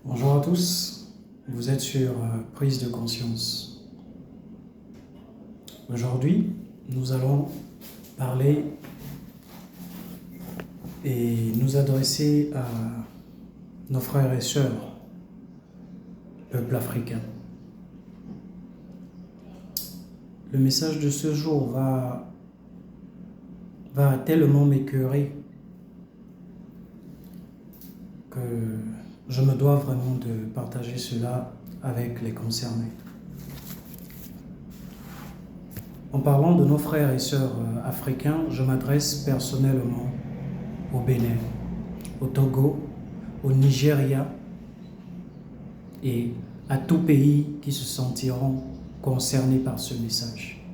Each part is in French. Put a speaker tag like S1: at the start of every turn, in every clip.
S1: Bonjour à tous, vous êtes sur Prise de conscience. Aujourd'hui, nous allons parler et nous adresser à nos frères et sœurs, peuple africain. Le message de ce jour va tellement m'écœurer que je me dois vraiment de partager cela avec les concernés. En parlant de nos frères et sœurs africains, je m'adresse personnellement au Bénin, au Togo, au Nigeria et à tout pays qui se sentiront concernés par ce message.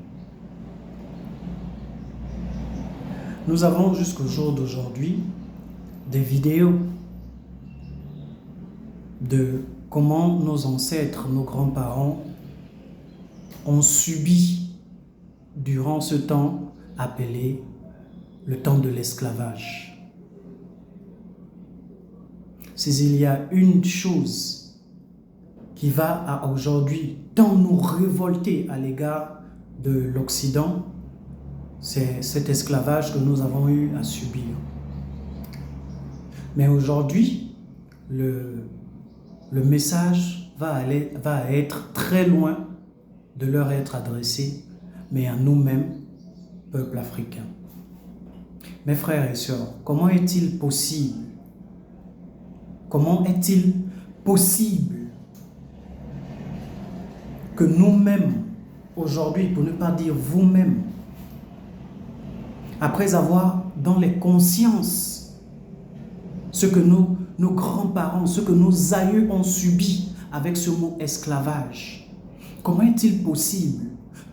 S1: Nous avons jusqu'au jour d'aujourd'hui des vidéos de comment nos ancêtres, nos grands-parents ont subi durant ce temps appelé le temps de l'esclavage. Si il y a une chose qui va aujourd'hui tant nous révolter à l'égard de l'Occident, c'est cet esclavage que nous avons eu à subir. Mais aujourd'hui, le message va être très loin de leur être adressé, mais à nous-mêmes, peuple africain. Mes frères et sœurs, comment est-il possible que nous-mêmes, aujourd'hui, pour ne pas dire vous-même, après avoir dans les consciences ce que nos grands-parents, ce que nos aïeux ont subi avec ce mot esclavage, comment est-il possible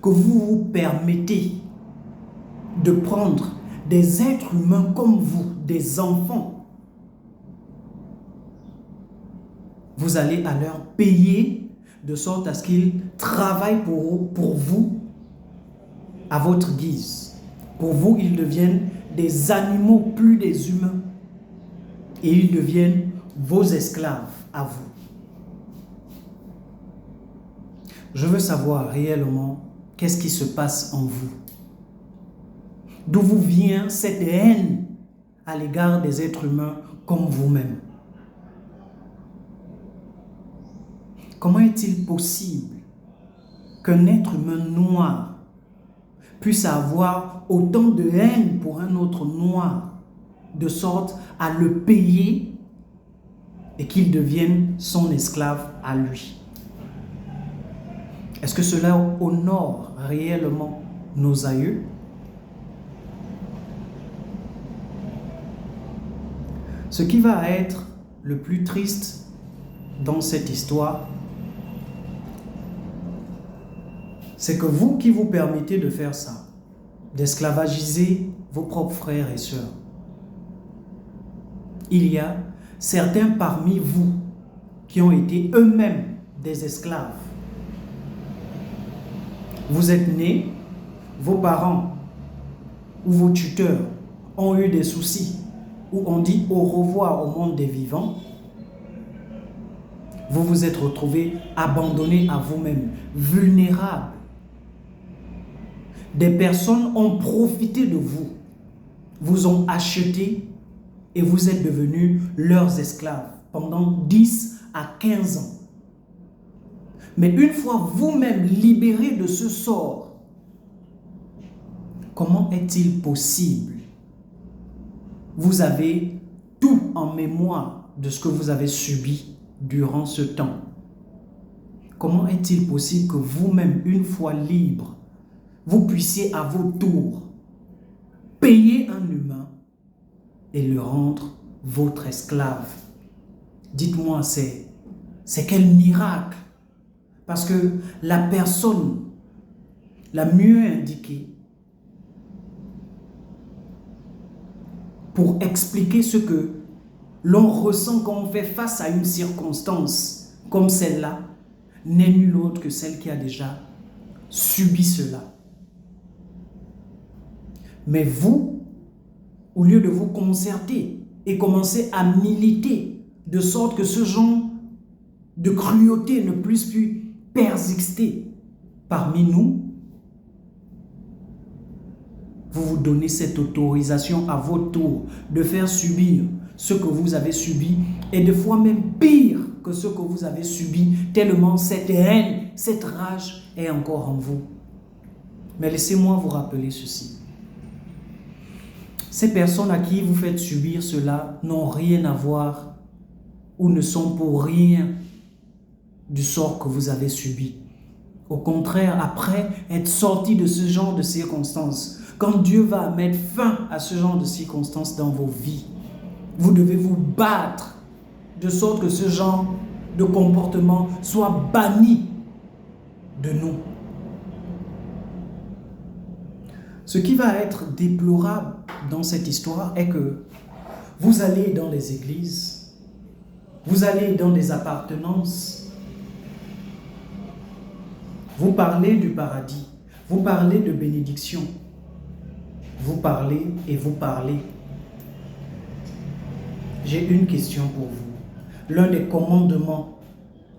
S1: que vous vous permettez de prendre des êtres humains comme vous, des enfants, vous allez à leur payer de sorte à ce qu'ils travaillent pour vous à votre guise. Pour vous, ils deviennent des animaux, plus des humains. Et ils deviennent vos esclaves à vous. Je veux savoir réellement qu'est-ce qui se passe en vous. D'où vous vient cette haine à l'égard des êtres humains comme vous-même. Comment est-il possible qu'un être humain noir puisse avoir autant de haine pour un autre noir, de sorte à le payer et qu'il devienne son esclave à lui? Est-ce que cela honore réellement nos aïeux? Ce qui va être le plus triste dans cette histoire, c'est que vous qui vous permettez de faire ça, d'esclavagiser vos propres frères et sœurs, il y a certains parmi vous qui ont été eux-mêmes des esclaves. Vous êtes nés, vos parents ou vos tuteurs ont eu des soucis, ou ont dit au revoir au monde des vivants. Vous vous êtes retrouvés abandonnés à vous-même, vulnérables. Des personnes ont profité de vous, vous ont acheté et vous êtes devenus leurs esclaves pendant 10 à 15 ans. Mais une fois vous-même libérés de ce sort, comment est-il possible? Vous avez tout en mémoire de ce que vous avez subi durant ce temps. Comment est-il possible que vous-même, une fois libre, vous puissiez à vos tours payer un humain et le rendre votre esclave? Dites-moi, c'est quel miracle? Parce que la personne la mieux indiquée pour expliquer ce que l'on ressent quand on fait face à une circonstance comme celle-là n'est nulle autre que celle qui a déjà subi cela. Mais vous, au lieu de vous concerter et commencer à militer de sorte que ce genre de cruauté ne puisse plus persister parmi nous, vous vous donnez cette autorisation à votre tour de faire subir ce que vous avez subi et des fois même pire que ce que vous avez subi, tellement cette haine, cette rage est encore en vous. Mais laissez-moi vous rappeler ceci. Ces personnes à qui vous faites subir cela n'ont rien à voir ou ne sont pour rien du sort que vous avez subi. Au contraire, après être sorti de ce genre de circonstances, quand Dieu va mettre fin à ce genre de circonstances dans vos vies, vous devez vous battre de sorte que ce genre de comportement soit banni de nous. Ce qui va être déplorable dans cette histoire est que vous allez dans les églises, vous allez dans des appartenances, vous parlez du paradis, vous parlez de bénédiction, vous parlez et vous parlez. J'ai une question pour vous. L'un des commandements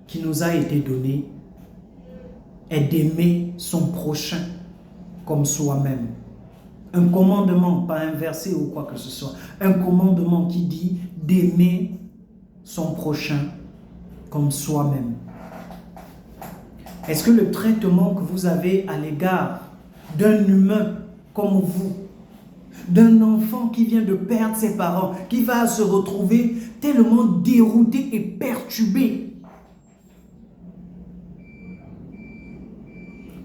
S1: qui nous a été donné est d'aimer son prochain comme soi-même. Un commandement, pas un verset ou quoi que ce soit. Un commandement qui dit d'aimer son prochain comme soi-même. Est-ce que le traitement que vous avez à l'égard d'un humain comme vous, d'un enfant qui vient de perdre ses parents, qui va se retrouver tellement dérouté et perturbé,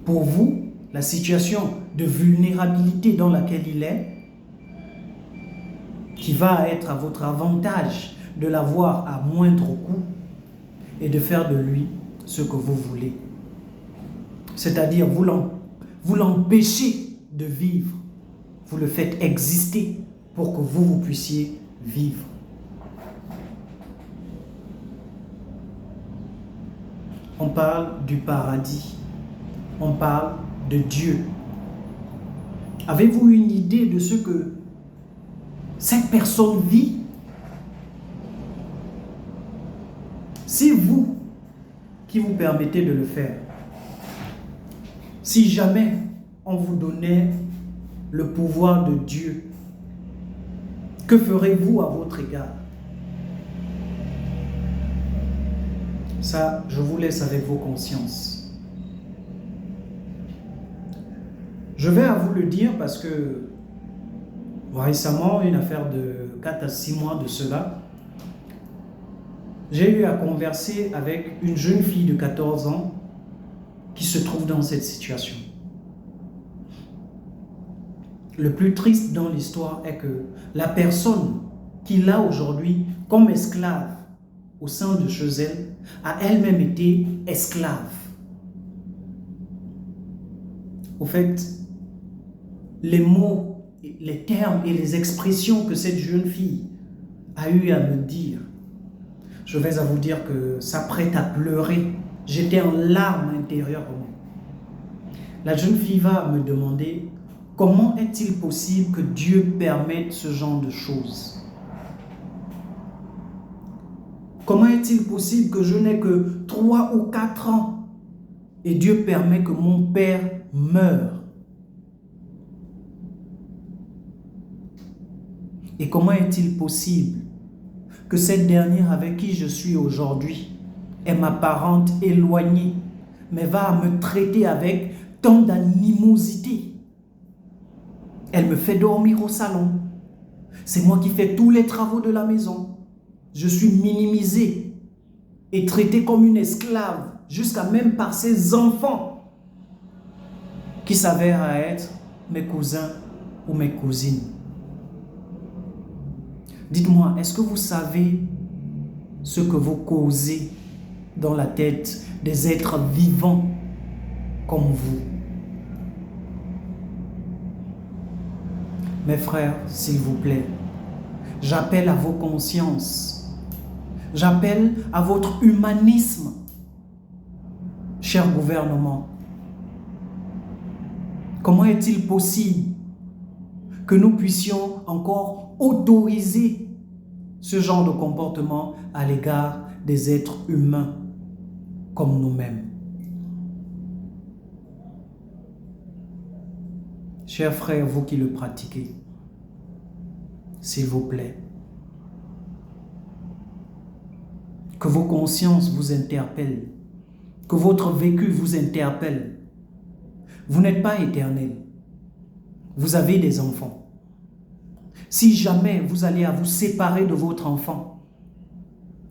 S1: pour vous, la situation de vulnérabilité dans laquelle il est, qui va être à votre avantage de l'avoir à moindre coût et de faire de lui ce que vous voulez. C'est-à-dire, vous l'empêchez de vivre. Vous le faites exister pour que vous puissiez vivre. On parle du paradis. On parle de Dieu. Avez-vous une idée de ce que cette personne vit? Si vous, qui vous permettez de le faire, si jamais on vous donnait le pouvoir de Dieu, que ferez-vous à votre égard? Ça, je vous laisse avec vos consciences. Je vais à vous le dire parce que récemment, une affaire de 4 à 6 mois de cela, j'ai eu à converser avec une jeune fille de 14 ans qui se trouve dans cette situation. Le plus triste dans l'histoire est que la personne qu'il a aujourd'hui comme esclave au sein de chez elle a elle-même été esclave. Au fait, les mots, les termes et les expressions que cette jeune fille a eu à me dire, je vais à vous dire que ça prête à pleurer. J'étais en larmes intérieurement. La jeune fille va me demander comment est-il possible que Dieu permette ce genre de choses? Comment est-il possible que je n'ai que 3 ou 4 ans et Dieu permet que mon père meure? Et comment est-il possible que cette dernière avec qui je suis aujourd'hui est ma parente éloignée, mais va me traiter avec tant d'animosité? Elle me fait dormir au salon. C'est moi qui fais tous les travaux de la maison. Je suis minimisé et traité comme une esclave, jusqu'à même par ses enfants, qui s'avèrent à être mes cousins ou mes cousines. Dites-moi, est-ce que vous savez ce que vous causez dans la tête des êtres vivants comme vous? Mes frères, s'il vous plaît, j'appelle à vos consciences. J'appelle à votre humanisme, cher gouvernement. Comment est-il possible que nous puissions encore autoriser ce genre de comportement à l'égard des êtres humains? comme nous-mêmes. Chers frères, vous qui le pratiquez, s'il vous plaît, que vos consciences vous interpellent, que votre vécu vous interpelle. Vous n'êtes pas éternel. Vous avez des enfants. Si jamais vous allez à vous séparer de votre enfant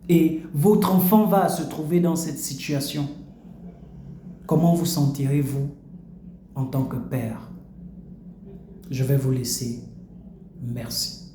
S1: et votre enfant va se trouver dans cette situation, comment vous sentirez-vous en tant que père? Je vais vous laisser. Merci.